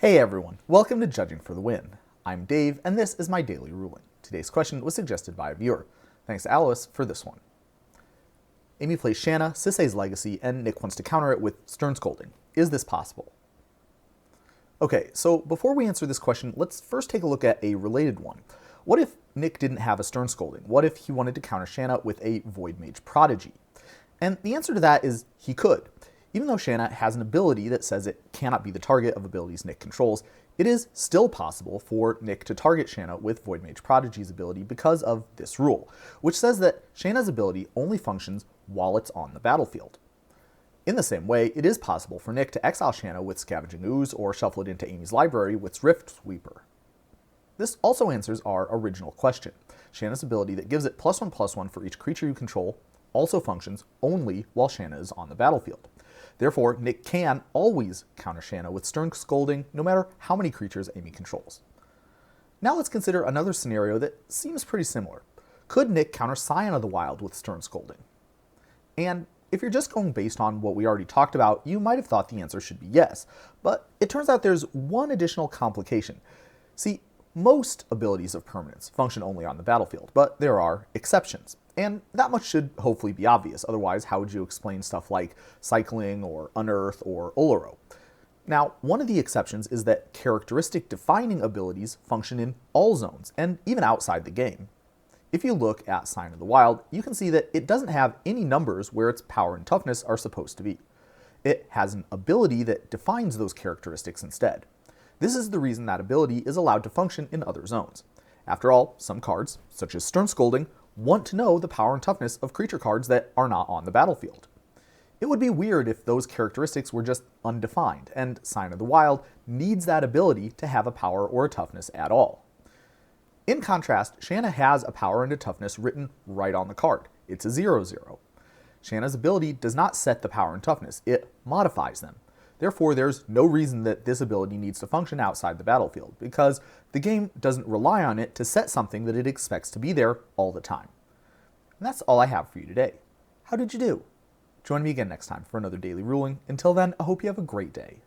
Hey everyone, welcome to Judging for the Win. I'm Dave, and this is my daily ruling. Today's question was suggested by a viewer. Thanks to Alice for this one. Amy plays Shanna, Sisay's legacy, and Nick wants to counter it with Stern Scolding. Is this possible? Okay, so before we answer this question, let's first take a look at a related one. What if Nick didn't have a Stern Scolding? What if he wanted to counter Shanna with a Voidmage Prodigy? And the answer to that is he could. Even though Shanna has an ability that says it cannot be the target of abilities Nick controls, it is still possible for Nick to target Shanna with Voidmage Prodigy's ability because of this rule, which says that Shanna's ability only functions while it's on the battlefield. In the same way, it is possible for Nick to exile Shanna with Scavenging Ooze or shuffle it into Amy's library with Rift Sweeper. This also answers our original question. Shanna's ability that gives it +1/+1 for each creature you control also functions only while Shanna is on the battlefield. Therefore, Nick can always counter Shanna with Stern Scolding no matter how many creatures Amy controls. Now let's consider another scenario that seems pretty similar. Could Nick counter Scion of the Wild with Stern Scolding? And if you're just going based on what we already talked about, you might have thought the answer should be yes, but it turns out there's one additional complication. See, most abilities of permanence function only on the battlefield, but there are exceptions. And that much should hopefully be obvious, otherwise how would you explain stuff like cycling or unearth or Oloro? Now, one of the exceptions is that characteristic defining abilities function in all zones, and even outside the game. If you look at Scion of the Wild, you can see that it doesn't have any numbers where its power and toughness are supposed to be. It has an ability that defines those characteristics instead. This is the reason that ability is allowed to function in other zones. After all, some cards, such as Stern Scolding, want to know the power and toughness of creature cards that are not on the battlefield. It would be weird if those characteristics were just undefined, and Scion of the Wild needs that ability to have a power or a toughness at all. In contrast, Shanna has a power and a toughness written right on the card. It's a 0/0. Shanna's ability does not set the power and toughness, it modifies them. Therefore, there's no reason that this ability needs to function outside the battlefield, because the game doesn't rely on it to set something that it expects to be there all the time. And that's all I have for you today. How did you do? Join me again next time for another daily ruling. Until then, I hope you have a great day.